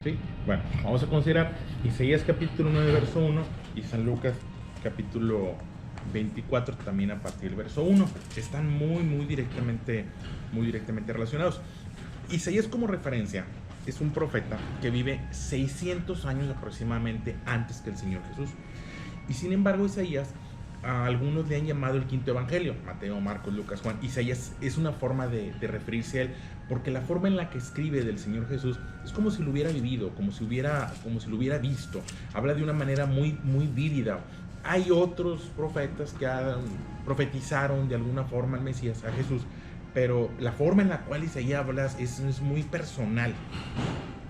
Sí, bueno, vamos a considerar Isaías capítulo 9, verso 1 y San Lucas capítulo 24 también a partir del verso 1. Están muy directamente relacionados. Isaías como referencia es un profeta que vive 600 años aproximadamente antes que el Señor Jesús. Y sin embargo Isaías, a algunos le han llamado el quinto evangelio: Mateo, Marcos, Lucas, Juan. Isaías es una forma de referirse a él, porque la forma en la que escribe del Señor Jesús es como si lo hubiera vivido, como si lo hubiera visto. Habla de una manera muy vívida. Hay otros profetas que profetizaron de alguna forma al Mesías, a Jesús, pero la forma en la cual Isaías habla es muy personal.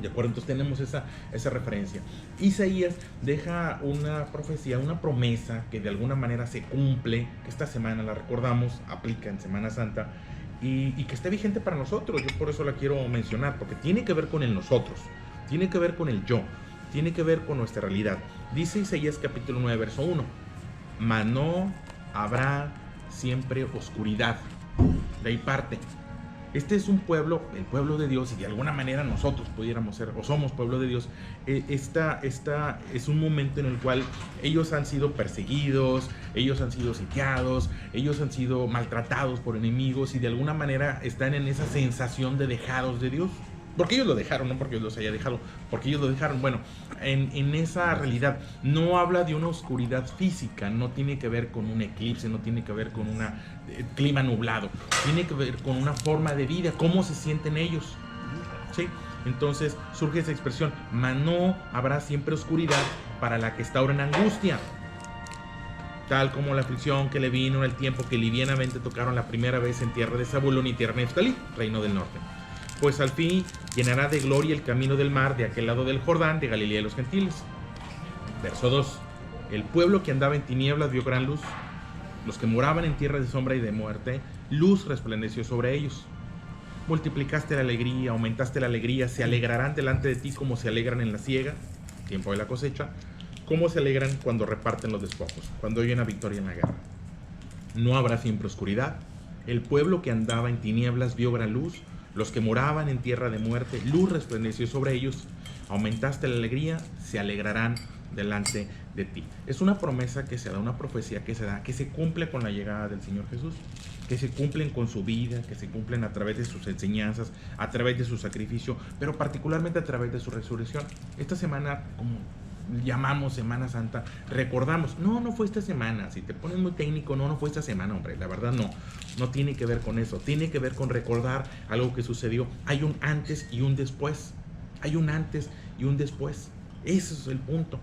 ¿De acuerdo? Entonces tenemos esa referencia. Isaías deja una profecía, una promesa que de alguna manera se cumple, que esta semana la recordamos, aplica en Semana Santa, y que esté vigente para nosotros. Yo por eso la quiero mencionar, porque tiene que ver con el nosotros, tiene que ver con el yo, tiene que ver con nuestra realidad. Dice Isaías capítulo 9, verso 1: mas no habrá siempre oscuridad. De ahí parte. Este es un pueblo, el pueblo de Dios, y de alguna manera nosotros pudiéramos ser o somos pueblo de Dios. Esta es un momento en el cual ellos han sido perseguidos, ellos han sido sitiados, ellos han sido maltratados por enemigos, y de alguna manera están en esa sensación de dejados de Dios. Porque ellos lo dejaron, no porque Dios los haya dejado, porque ellos lo dejaron. Bueno, en esa realidad no habla de una oscuridad física, no tiene que ver con un eclipse, no tiene que ver con un clima nublado, tiene que ver con una forma de vida, cómo se sienten ellos, ¿sí? Entonces surge esa expresión: mas no habrá siempre oscuridad para la que está ahora en angustia, tal como la aflicción que le vino en el tiempo que livianamente tocaron la primera vez en tierra de Zabulón y tierra de Neftalí, reino del norte. Pues al fin llenará de gloria el camino del mar de aquel lado del Jordán, de Galilea de los gentiles. Verso 2: el pueblo que andaba en tinieblas vio gran luz. Los que moraban en tierra de sombra y de muerte, luz resplandeció sobre ellos. Multiplicaste la alegría, aumentaste la alegría. Se alegrarán delante de ti como se alegran en la siega, tiempo de la cosecha, como se alegran cuando reparten los despojos, cuando oyen la victoria en la guerra. No habrá siempre oscuridad. El pueblo que andaba en tinieblas vio gran luz. Los que moraban en tierra de muerte, luz resplandeció sobre ellos. Aumentaste la alegría, se alegrarán delante de ti. Es una promesa que se da, una profecía que se da, que se cumple con la llegada del Señor Jesús, que se cumplen con su vida, que se cumplen a través de sus enseñanzas, a través de su sacrificio, pero particularmente a través de su resurrección. Esta semana, como llamamos Semana Santa, recordamos, no fue esta semana. Si te pones muy técnico, no fue esta semana, hombre, la verdad no tiene que ver con eso, tiene que ver con recordar algo que sucedió. Hay un antes y un después, hay un antes y un después. Ese es el punto.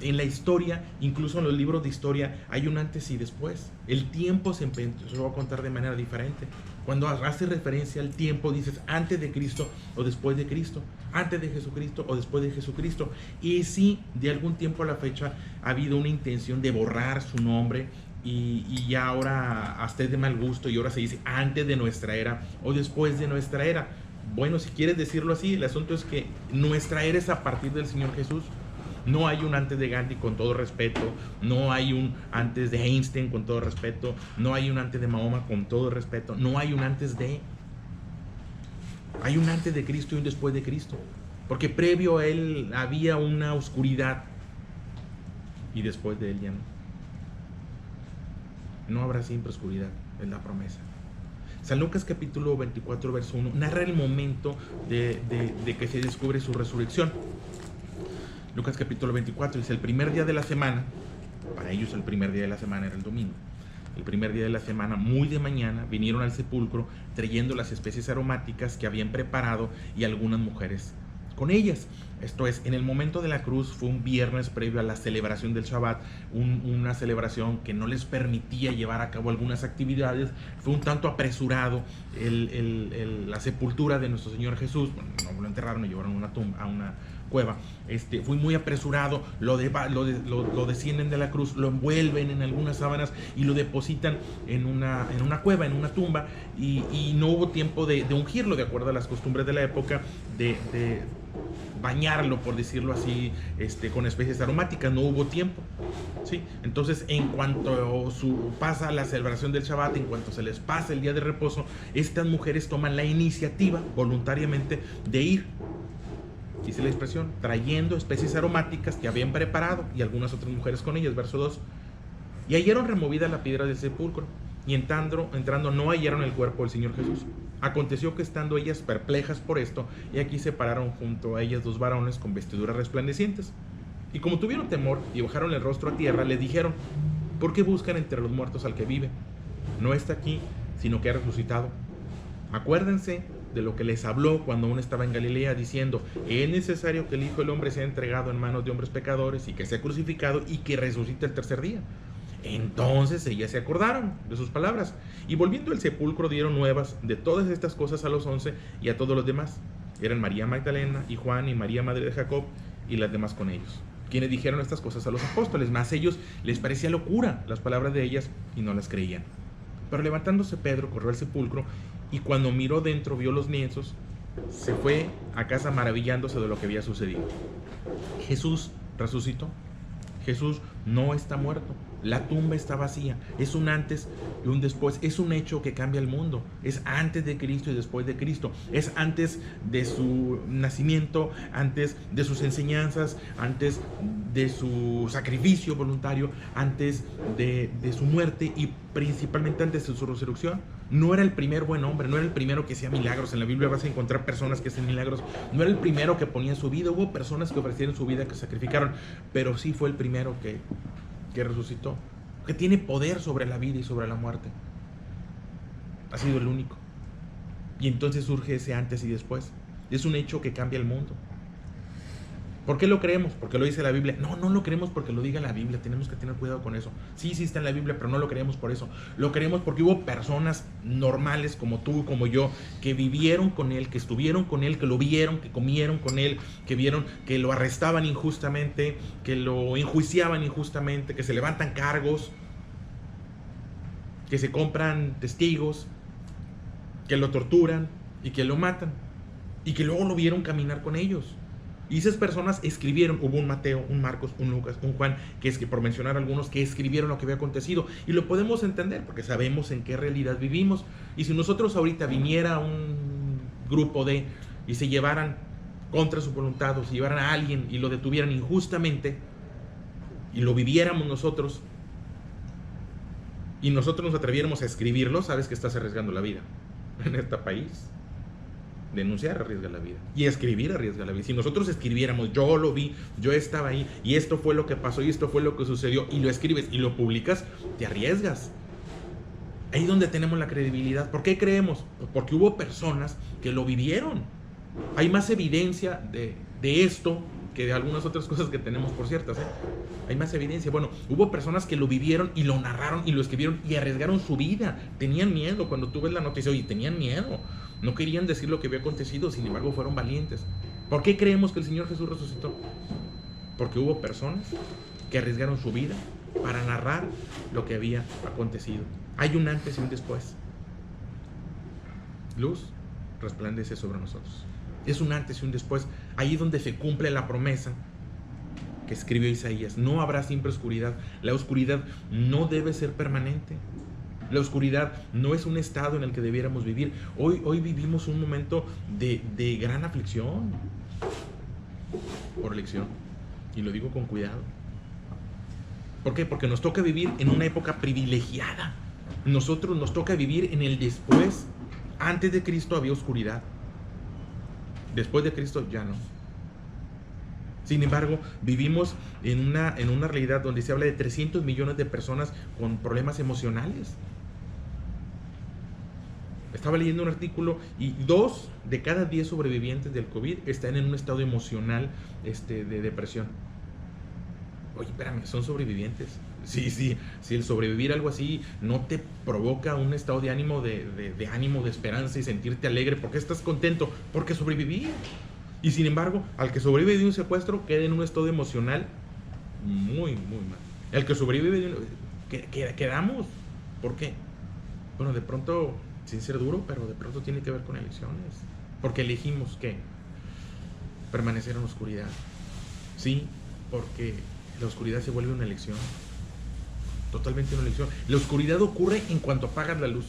En la historia, incluso en los libros de historia, hay un antes y después. El tiempo se empezó a contar de manera diferente. Cuando hace referencia al tiempo, dices antes de Cristo o después de Cristo, antes de Jesucristo o después de Jesucristo. Y sí, de algún tiempo a la fecha ha habido una intención de borrar su nombre, y ya ahora hasta es de mal gusto, y ahora se dice antes de nuestra era o después de nuestra era. Bueno, si quieres decirlo así, el asunto es que nuestra era es a partir del Señor Jesús. No hay un antes de Gandhi, con todo respeto. No hay un antes de Einstein, con todo respeto. No hay un antes de Mahoma, con todo respeto. No hay un antes de... Hay un antes de Cristo y un después de Cristo. Porque previo a él había una oscuridad, y después de él ya no. No habrá siempre oscuridad, es la promesa. San Lucas capítulo 24, verso 1, narra el momento de que se descubre su resurrección. Lucas capítulo 24 dice: el primer día de la semana, para ellos el primer día de la semana era el domingo. El primer día de la semana, muy de mañana, vinieron al sepulcro trayendo las especies aromáticas que habían preparado, y algunas mujeres con ellas. Esto es, en el momento de la cruz fue un viernes previo a la celebración del Shabbat, una celebración que no les permitía llevar a cabo algunas actividades. Fue un tanto apresurado la sepultura de nuestro Señor Jesús. Bueno, no lo enterraron, lo llevaron a una tumba, a una cueva. Fue muy apresurado, lo descienden de la cruz, lo envuelven en algunas sábanas y lo depositan en una cueva, en una tumba, y no hubo tiempo de ungirlo, de acuerdo a las costumbres de la época, de bañarlo, por decirlo así, con especies aromáticas. No hubo tiempo, ¿sí? Entonces, en cuanto pasa la celebración del Shabbat, en cuanto se les pasa el día de reposo, estas mujeres toman la iniciativa voluntariamente de ir dice la expresión, trayendo especies aromáticas que habían preparado y algunas otras mujeres con ellas, verso 2. Y hallaron removida la piedra del sepulcro, y entrando no hallaron el cuerpo del Señor Jesús. Aconteció que estando ellas perplejas por esto, y aquí se pararon junto a ellas dos varones con vestiduras resplandecientes. Y como tuvieron temor y bajaron el rostro a tierra, les dijeron: ¿por qué buscan entre los muertos al que vive? No está aquí, sino que ha resucitado. Acuérdense de lo que les habló cuando aún estaba en Galilea, diciendo: es necesario que el Hijo del Hombre sea entregado en manos de hombres pecadores y que sea crucificado y que resucite el tercer día. Entonces ellas se acordaron de sus palabras, y volviendo al sepulcro dieron nuevas de todas estas cosas a los 11 y a todos los demás. Eran María Magdalena y Juan y María madre de Jacob y las demás con ellos, quienes dijeron estas cosas a los apóstoles. Mas ellos les parecía locura las palabras de ellas y no las creían. Pero levantándose Pedro corrió al sepulcro, y cuando miró dentro vio los lienzos, se fue a casa maravillándose de lo que había sucedido. Jesús resucitó. Jesús no está muerto. La tumba está vacía. Es un antes y un después. Es un hecho que cambia el mundo. Es antes de Cristo y después de Cristo. Es antes de su nacimiento, antes de sus enseñanzas, antes de su sacrificio voluntario, antes de su muerte y principalmente antes de su resurrección. No era el primer buen hombre, no era el primero que hacía milagros. En la Biblia vas a encontrar personas que hacen milagros. No era el primero que ponía su vida. Hubo personas que ofrecieron su vida, que sacrificaron, pero sí fue el primero que resucitó, que tiene poder sobre la vida y sobre la muerte. Ha sido el único. Y entonces surge ese antes y después. Es un hecho que cambia el mundo. ¿Por qué lo creemos? Porque lo dice la Biblia. No, no lo creemos porque lo diga la Biblia. Tenemos que tener cuidado con eso. Sí, sí está en la Biblia, pero no lo creemos por eso. Lo creemos porque hubo personas normales como tú y como yo, que vivieron con él, que estuvieron con él, que lo vieron, que comieron con él, que vieron que lo arrestaban injustamente, que lo enjuiciaban injustamente, que se levantan cargos, que se compran testigos, que lo torturan y que lo matan, y que luego lo vieron caminar con ellos. Y esas personas escribieron, hubo un Mateo, un Marcos, un Lucas, un Juan, que es que por mencionar algunos, que escribieron lo que había acontecido. Y lo podemos entender porque sabemos en qué realidad vivimos. Y si nosotros ahorita viniera un grupo y se llevaran contra su voluntad, o se llevaran a alguien y lo detuvieran injustamente, y lo viviéramos nosotros, y nosotros nos atreviéramos a escribirlo, sabes que estás arriesgando la vida en este país. Denunciar arriesga la vida, y escribir arriesga la vida. Si nosotros escribiéramos: yo lo vi, yo estaba ahí, y esto fue lo que pasó, y esto fue lo que sucedió, y lo escribes y lo publicas, te arriesgas. Ahí es donde tenemos la credibilidad. ¿Por qué creemos? Pues porque hubo personas que lo vivieron. Hay más evidencia de esto que de algunas otras cosas que tenemos por ciertas, Hay más evidencia. Bueno, hubo personas que lo vivieron y lo narraron y lo escribieron y arriesgaron su vida. Tenían miedo. Cuando tú ves la noticia, oye, tenían miedo. No querían decir lo que había acontecido, sin embargo fueron valientes. ¿Por qué creemos que el Señor Jesús resucitó? Porque hubo personas que arriesgaron su vida para narrar lo que había acontecido. Hay un antes y un después. Luz resplandece sobre nosotros. Es un antes y un después. Ahí es donde se cumple la promesa que escribió Isaías. No habrá siempre oscuridad. La oscuridad no debe ser permanente. La oscuridad no es un estado en el que debiéramos vivir. Hoy vivimos un momento de gran aflicción por elección. Y lo digo con cuidado. ¿Por qué? Porque nos toca vivir en una época privilegiada. Nosotros nos toca vivir en el después. Antes de Cristo había oscuridad. Después de Cristo ya no. Sin embargo, vivimos en una realidad donde se habla de 300 millones de personas con problemas emocionales. Estaba leyendo un artículo y 2 de cada 10 sobrevivientes del COVID están en un estado emocional de depresión. Oye, espérame, son sobrevivientes. Sí, si el sobrevivir algo así no te provoca un estado de ánimo, de ánimo, de esperanza y sentirte alegre, ¿por qué estás contento? Porque sobreviví. Y sin embargo, al que sobrevive de un secuestro queda en un estado emocional muy, muy mal. El que sobrevive de quedamos. ¿Por qué? Bueno, de pronto, sin ser duro, pero de pronto tiene que ver con elecciones. Porque elegimos ¿qué? Permanecer en la oscuridad. Sí, porque la oscuridad se vuelve una elección. Totalmente una elección. La oscuridad ocurre en cuanto apagas la luz.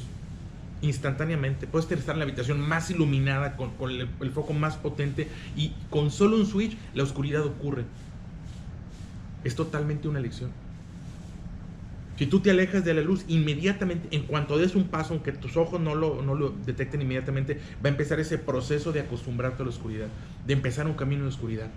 instantáneamente. Puedes estar en la habitación más iluminada, con el foco más potente, y con solo un switch la oscuridad ocurre. Es totalmente una elección. Si tú te alejas de la luz, inmediatamente, en cuanto des un paso, aunque tus ojos no lo detecten inmediatamente, va a empezar ese proceso de acostumbrarte a la oscuridad, de empezar un camino de oscuridad.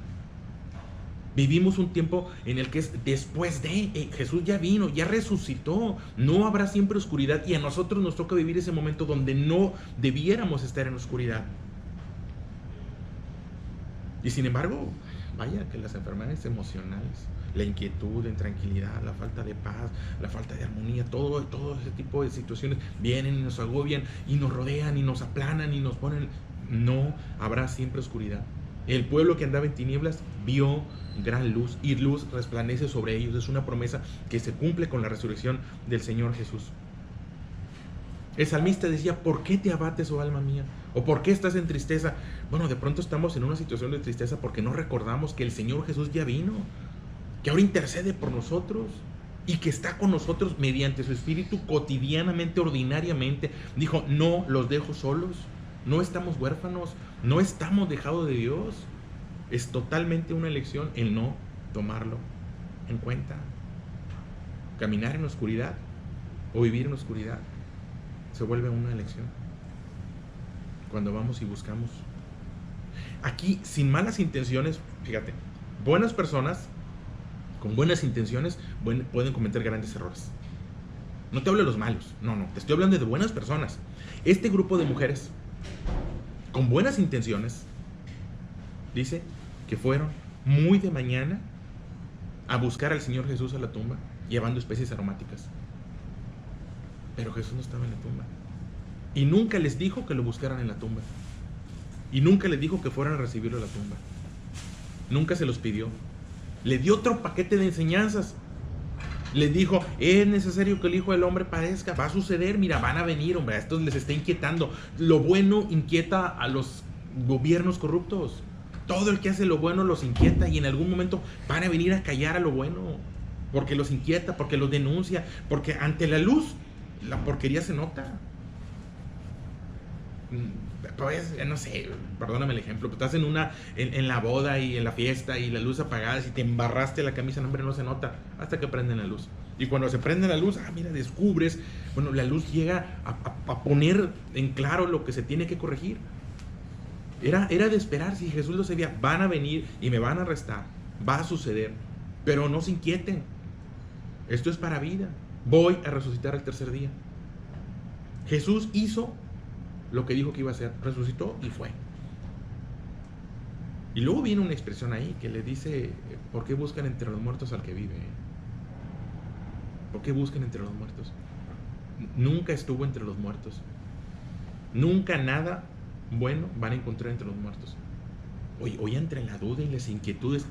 Vivimos un tiempo en el que es después de, Jesús ya vino, ya resucitó, no habrá siempre oscuridad, y a nosotros nos toca vivir ese momento donde no debiéramos estar en oscuridad. Y sin embargo, vaya que las enfermedades emocionales, la inquietud, la intranquilidad, la falta de paz, la falta de armonía, todo ese tipo de situaciones vienen y nos agobian y nos rodean y nos aplanan y nos ponen. No habrá siempre oscuridad. El pueblo que andaba en tinieblas vio gran luz, y luz resplandece sobre ellos. Es una promesa que se cumple con la resurrección del Señor Jesús. El salmista decía: ¿por qué te abates, oh alma mía? ¿O por qué estás en tristeza? Bueno, de pronto estamos en una situación de tristeza porque no recordamos que el Señor Jesús ya vino, que ahora intercede por nosotros y que está con nosotros mediante su Espíritu cotidianamente, ordinariamente. Dijo: no los dejo solos, no estamos huérfanos, no estamos dejados de Dios. Es totalmente una elección el no tomarlo en cuenta. Caminar en la oscuridad o vivir en la oscuridad se vuelve una elección cuando vamos y buscamos. Aquí, sin malas intenciones, fíjate, buenas personas con buenas intenciones pueden cometer grandes errores. No te hablo de los malos, no, te estoy hablando de buenas personas. Este grupo de mujeres con buenas intenciones dice que fueron muy de mañana a buscar al Señor Jesús a la tumba, llevando especies aromáticas. Pero Jesús no estaba en la tumba, y nunca les dijo que lo buscaran en la tumba, y nunca les dijo que fueran a recibirlo a la tumba. Nunca se los pidió. Le dio otro paquete de enseñanzas. Les dijo: es necesario que el Hijo del Hombre padezca, va a suceder, mira, van a venir, hombre, a estos les está inquietando. Lo bueno inquieta a los gobiernos corruptos. Todo el que hace lo bueno los inquieta, y en algún momento van a venir a callar a lo bueno, porque los inquieta, porque los denuncia, porque ante la luz la porquería se nota. Pues, no sé, perdóname el ejemplo, pero estás en la boda y en la fiesta y la luz apagada, y te embarraste la camisa, no, hombre, no se nota hasta que prenden la luz. Y cuando se prende la luz, mira, descubres, bueno, la luz llega a poner en claro lo que se tiene que corregir. Era de esperar. Si Jesús lo sabía, van a venir y me van a arrestar, va a suceder, pero no se inquieten, esto es para vida, voy a resucitar al tercer día. Jesús hizo lo que dijo que iba a hacer, resucitó y fue. Y luego viene una expresión ahí que le dice: ¿por qué buscan entre los muertos al que vive? ¿Por qué buscan entre los muertos? Nunca estuvo entre los muertos. Nunca nada bueno van a encontrar entre los muertos. Hoy entre la duda y las inquietudes,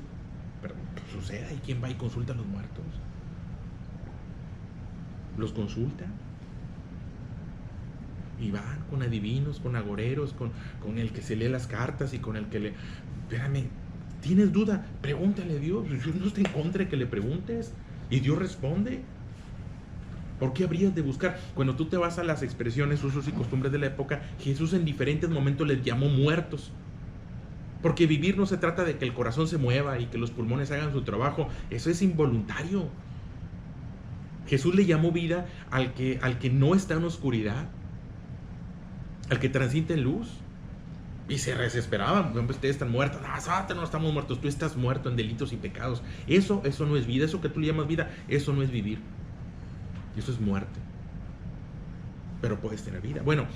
pero suceda, ¿y quién va y consulta a los muertos? ¿Los consulta? Y van con adivinos, con agoreros, con el que se lee las cartas y con el que le... Espérame, ¿tienes duda? Pregúntale a Dios. Dios no está en contra de que le preguntes, y Dios responde. ¿Por qué habrías de buscar? Cuando tú te vas a las expresiones, usos y costumbres de la época, Jesús en diferentes momentos les llamó muertos. Porque vivir no se trata de que el corazón se mueva y que los pulmones hagan su trabajo. Eso es involuntario. Jesús le llamó vida al que no está en oscuridad, al que transita en luz. Y se desesperaban: ustedes están muertos. No estamos muertos, tú estás muerto en delitos y pecados. Eso no es vida. Eso que tú le llamas vida, eso no es vivir. Eso es muerte. Pero puedes tener vida. Bueno,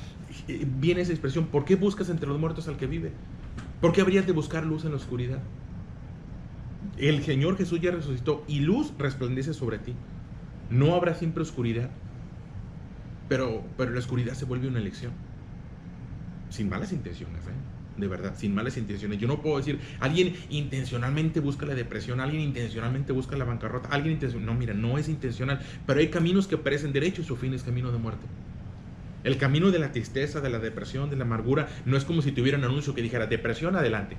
viene esa expresión: ¿por qué buscas entre los muertos al que vive? ¿Por qué habrías de buscar luz en la oscuridad? El Señor Jesús ya resucitó y luz resplandece sobre ti. No habrá siempre oscuridad, pero la oscuridad se vuelve una elección. Sin malas intenciones, de verdad, sin malas intenciones. Yo no puedo decir: alguien intencionalmente busca la depresión, alguien intencionalmente busca la bancarrota, no, mira, no es intencional. Pero hay caminos que parecen derechos y su fin es camino de muerte. El camino de la tristeza, de la depresión, de la amargura, no es como si tuviera un anuncio que dijera: depresión, adelante.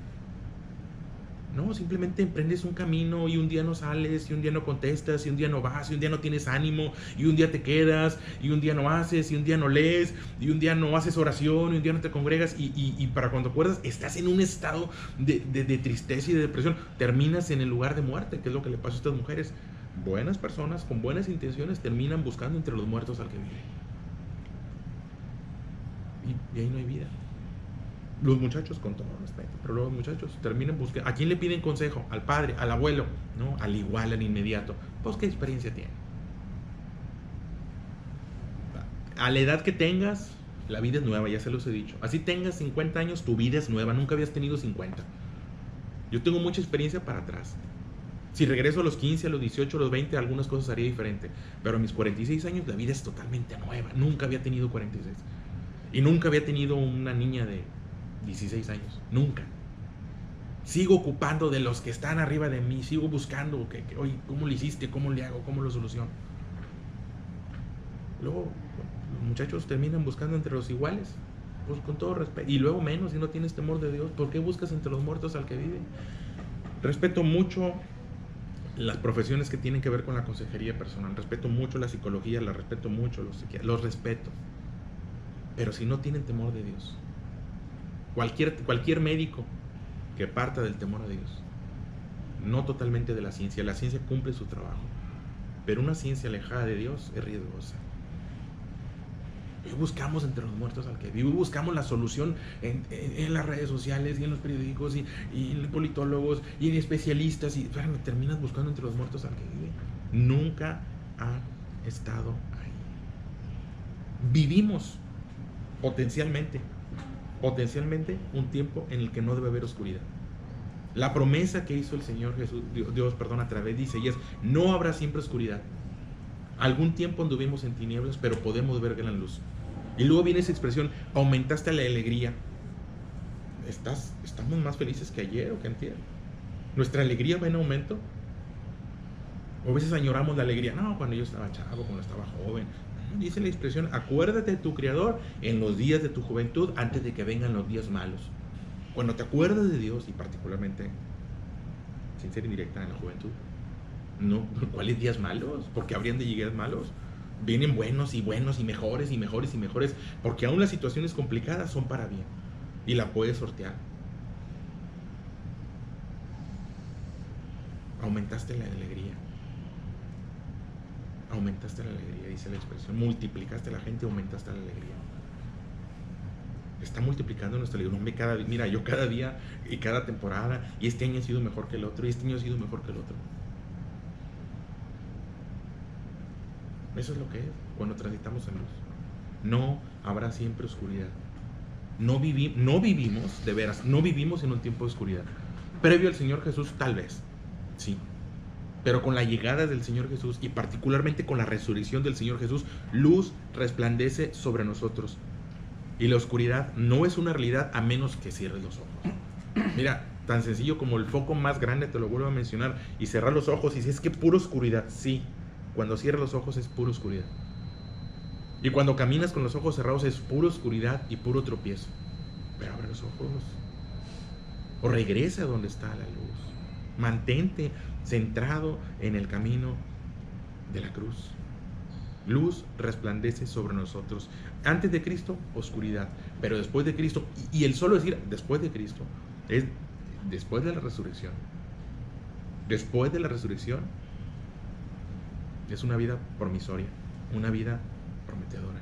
No, simplemente emprendes un camino y un día no sales, y un día no contestas, y un día no vas, y un día no tienes ánimo, y un día te quedas, y un día no haces, y un día no lees, y un día no haces oración, y un día no te congregas, y para cuando acuerdas estás en un estado de tristeza y de depresión, terminas en el lugar de muerte, que es lo que le pasa a estas mujeres. Buenas personas con buenas intenciones terminan buscando entre los muertos al que vive. Y ahí no hay vida. Los muchachos, con todo respeto, pero los muchachos terminan buscando. ¿A quién le piden consejo? Al padre, al abuelo, ¿no? Al igual, al inmediato. Pues, ¿qué experiencia tiene? A la edad que tengas, la vida es nueva, ya se los he dicho. Así tengas 50 años, tu vida es nueva. Nunca habías tenido 50. Yo tengo mucha experiencia para atrás. Si regreso a los 15, a los 18, a los 20, algunas cosas haría diferente. Pero a mis 46 años, la vida es totalmente nueva. Nunca había tenido 46. Y nunca había tenido una niña de 16 años, nunca. Sigo ocupando de los que están arriba de mí, sigo buscando, oye, ¿cómo lo hiciste? ¿Cómo le hago? ¿Cómo lo soluciono? Luego, los muchachos terminan buscando entre los iguales, pues con todo respeto. Y luego menos, si no tienes temor de Dios, ¿por qué buscas entre los muertos al que vive? Respeto mucho las profesiones que tienen que ver con la consejería personal, respeto mucho la psicología, la respeto mucho, los respeto. Pero si no tienen temor de Dios, cualquier médico que parta del temor a Dios, no totalmente de la ciencia cumple su trabajo, pero una ciencia alejada de Dios es riesgosa. Y buscamos entre los muertos al que vive, buscamos la solución en las redes sociales y en los periódicos y en politólogos y en especialistas, y bueno, terminas buscando entre los muertos al que vive. Nunca ha estado ahí. Vivimos potencialmente un tiempo en el que no debe haber oscuridad. La promesa que hizo el Señor Jesús, Dios, a través de Isaías, no habrá siempre oscuridad. Algún tiempo anduvimos en tinieblas, pero podemos ver gran luz. Y luego viene esa expresión, aumentaste la alegría. Estamos más felices que ayer o que antier. Nuestra alegría va en aumento. O a veces añoramos la alegría. No, cuando yo estaba chavo, cuando estaba joven. Dice la expresión, acuérdate de tu Creador en los días de tu juventud, antes de que vengan los días malos. Cuando te acuerdas de Dios, y particularmente, sin ser indirecta, en la juventud, no, ¿cuáles días malos? Porque habrían de llegar malos. Vienen buenos y buenos y mejores y mejores y mejores, porque aún las situaciones complicadas son para bien y la puedes sortear. Aumentaste la alegría. Aumentaste la alegría, dice la expresión. Multiplicaste a la gente, aumentaste la alegría. Está multiplicando nuestra alegría. Mira, yo cada día y cada temporada, y este año ha sido mejor que el otro, y este año ha sido mejor que el otro. Eso es lo que es cuando transitamos en luz. No habrá siempre oscuridad. No vivimos, de veras, no vivimos en un tiempo de oscuridad. Previo al Señor Jesús, tal vez, sí. Pero con la llegada del Señor Jesús, y particularmente con la resurrección del Señor Jesús, luz resplandece sobre nosotros. Y la oscuridad no es una realidad a menos que cierres los ojos. Mira, tan sencillo como el foco más grande, te lo vuelvo a mencionar, y cerrar los ojos y dices, es que pura oscuridad. Sí, cuando cierras los ojos es pura oscuridad. Y cuando caminas con los ojos cerrados es pura oscuridad y puro tropiezo. Pero abre los ojos. O regresa a donde está la luz. Mantente centrado en el camino de la cruz. Luz resplandece sobre nosotros. Antes de Cristo, oscuridad. Pero después de Cristo, y el solo decir después de Cristo, es después de la resurrección. Después de la resurrección, es una vida promisoria, una vida prometedora,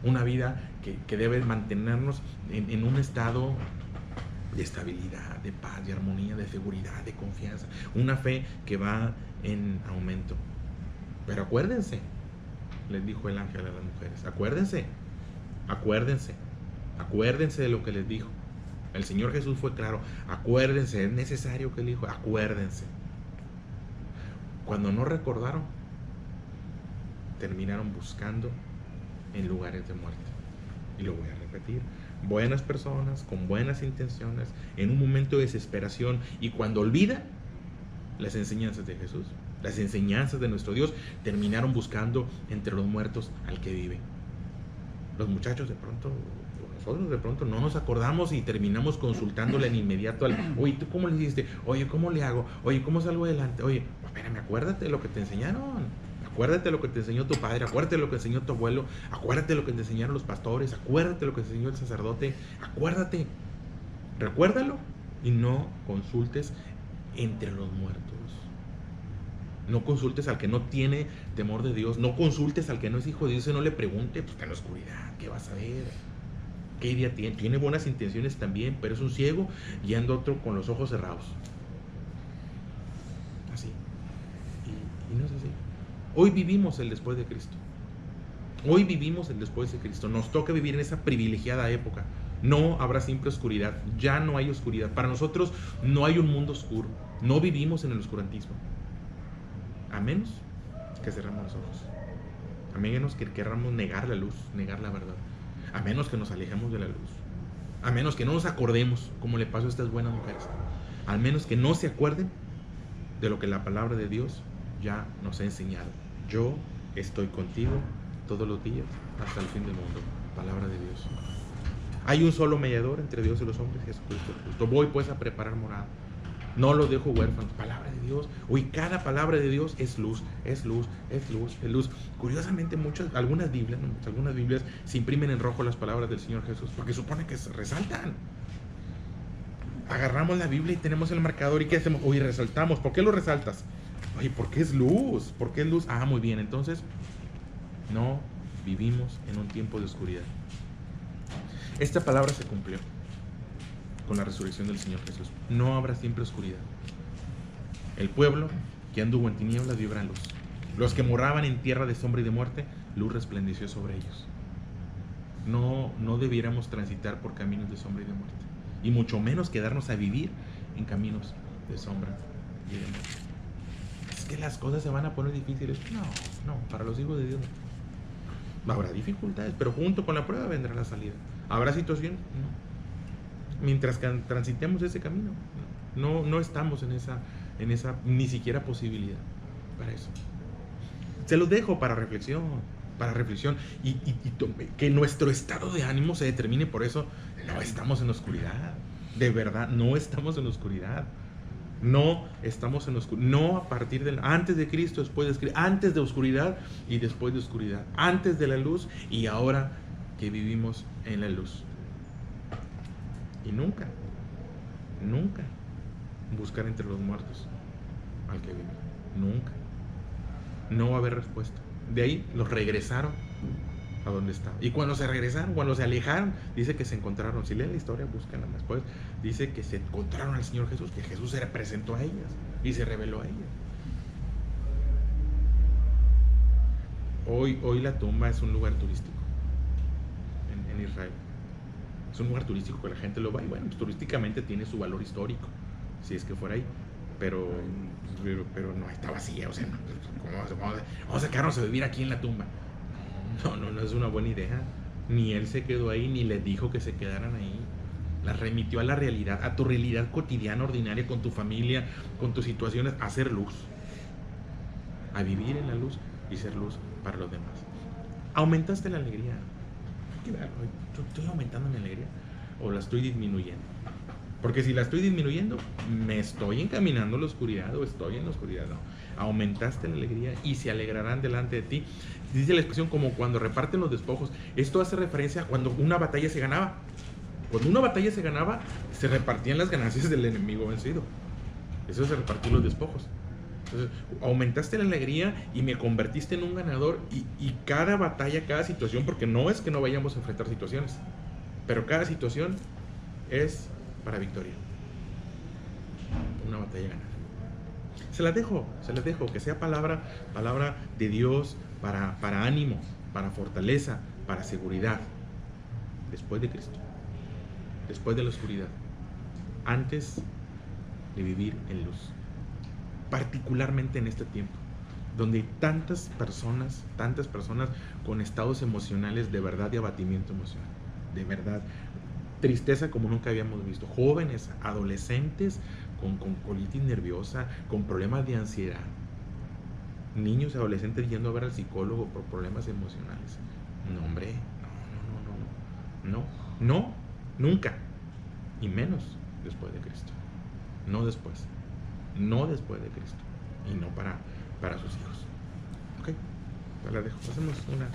una vida que debe mantenernos en un estado de estabilidad, de paz, de armonía, de seguridad, de confianza, una fe que va en aumento. Pero acuérdense, les dijo el ángel a las mujeres, acuérdense de lo que les dijo. El Señor Jesús fue claro, acuérdense, es necesario que él dijo, acuérdense. Cuando no recordaron, terminaron buscando en lugares de muerte. Y lo voy a repetir, buenas personas con buenas intenciones, en un momento de desesperación, y cuando olvidan las enseñanzas de Jesús, las enseñanzas de nuestro Dios, terminaron buscando entre los muertos al que vive. Los muchachos de pronto, nosotros de pronto no nos acordamos y terminamos consultándole en inmediato oye, ¿tú cómo le hiciste? Oye, ¿cómo le hago? Oye, ¿cómo salgo adelante? Oye, espérame, acuérdate de lo que te enseñaron. Acuérdate de lo que te enseñó tu padre, acuérdate de lo que enseñó tu abuelo, acuérdate de lo que te enseñaron los pastores, acuérdate de lo que te enseñó el sacerdote, acuérdate, recuérdalo y no consultes entre los muertos. No consultes al que no tiene temor de Dios, no consultes al que no es hijo de Dios y no le pregunte, pues está en la oscuridad, ¿qué vas a ver? ¿Qué idea tiene? Tiene buenas intenciones también, pero es un ciego guiando a otro con los ojos cerrados. Así. Y no es así. Hoy vivimos el después de Cristo. Hoy vivimos el después de Cristo. Nos toca vivir en esa privilegiada época. No habrá siempre oscuridad. Ya no hay oscuridad. Para nosotros no hay un mundo oscuro. No vivimos en el oscurantismo. A menos que cerremos los ojos. A menos que queramos negar la luz, negar la verdad. A menos que nos alejemos de la luz. A menos que no nos acordemos, como le pasó a estas buenas mujeres. Al menos que no se acuerden de lo que la palabra de Dios ya nos ha enseñado. Yo estoy contigo todos los días hasta el fin del mundo. Palabra de Dios. Hay un solo mediador entre Dios y los hombres, Jesucristo el justo. Voy pues a preparar morada. No los dejo huérfanos. Palabra de Dios. Hoy cada palabra de Dios es luz, es luz, es luz, es luz. Curiosamente, algunas Biblias se imprimen en rojo las palabras del Señor Jesús, porque supone que se resaltan. Agarramos la Biblia y tenemos el marcador, ¿y qué hacemos? Hoy resaltamos. ¿Por qué lo resaltas? Oye, porque es luz. ¿Por qué es luz? Ah, muy bien. Entonces, no vivimos en un tiempo de oscuridad. Esta palabra se cumplió con la resurrección del Señor Jesús. No habrá siempre oscuridad. El pueblo que anduvo en tinieblas vio gran luz. Los que moraban en tierra de sombra y de muerte, luz resplandeció sobre ellos. No debiéramos transitar por caminos de sombra y de muerte. Y mucho menos quedarnos a vivir en caminos de sombra y de muerte. Es que las cosas se van a poner difíciles. No, para los hijos de Dios no. Habrá dificultades, pero junto con la prueba vendrá la salida. ¿Habrá situaciones? No. Mientras que transitemos ese camino, no estamos en esa ni siquiera posibilidad para eso. Se los dejo para reflexión, y que nuestro estado de ánimo se determine por eso. No estamos en oscuridad, de verdad, no estamos en oscuridad. No estamos en oscuridad, no a partir de antes de Cristo, después de Cristo, antes de oscuridad y después de oscuridad, antes de la luz y ahora que vivimos en la luz. Y nunca buscar entre los muertos al que vive, nunca. No va a haber respuesta. De ahí los regresaron a donde estaba. Y cuando se regresaron, cuando se alejaron, dice que se encontraron. Si leen la historia, búsquenla después. Dice que se encontraron al Señor Jesús, que Jesús se presentó a ellas y se reveló a ellas. Hoy la tumba es un lugar turístico en Israel. Es un lugar turístico que la gente lo va y bueno, pues, turísticamente tiene su valor histórico, si es que fuera ahí. Pero no está vacía, o sea, vamos a quedarnos a vivir aquí en la tumba. No es una buena idea. Ni él se quedó ahí, ni les dijo que se quedaran ahí. Las remitió a la realidad, a tu realidad cotidiana, ordinaria, con tu familia, con tus situaciones, a hacer luz, a vivir en la luz y ser luz para los demás. ¿Aumentaste la alegría? ¿Estoy aumentando mi alegría o la estoy disminuyendo? Porque si la estoy disminuyendo, me estoy encaminando a la oscuridad o estoy en la oscuridad. No, aumentaste la alegría y se alegrarán delante de ti. Dice la expresión como cuando reparten los despojos. Esto hace referencia a cuando una batalla se ganaba. Cuando una batalla se ganaba, se repartían las ganancias del enemigo vencido. Eso es repartir los despojos. Entonces, aumentaste la alegría y me convertiste en un ganador. Y cada batalla, cada situación, porque no es que no vayamos a enfrentar situaciones, pero cada situación es para victoria. Una batalla ganada. Se las dejo, que sea palabra de Dios para ánimo, para fortaleza, para seguridad. Después de Cristo, después de la oscuridad, antes de vivir en luz. Particularmente en este tiempo, donde hay tantas personas con estados emocionales de verdad de abatimiento emocional, de verdad, tristeza como nunca habíamos visto, jóvenes, adolescentes con colitis nerviosa, con problemas de ansiedad, niños y adolescentes yendo a ver al psicólogo por problemas emocionales. No, hombre, no. No, nunca. Y menos después de Cristo. No después. No después de Cristo. Y no para sus hijos. Ok, te la dejo. Hacemos una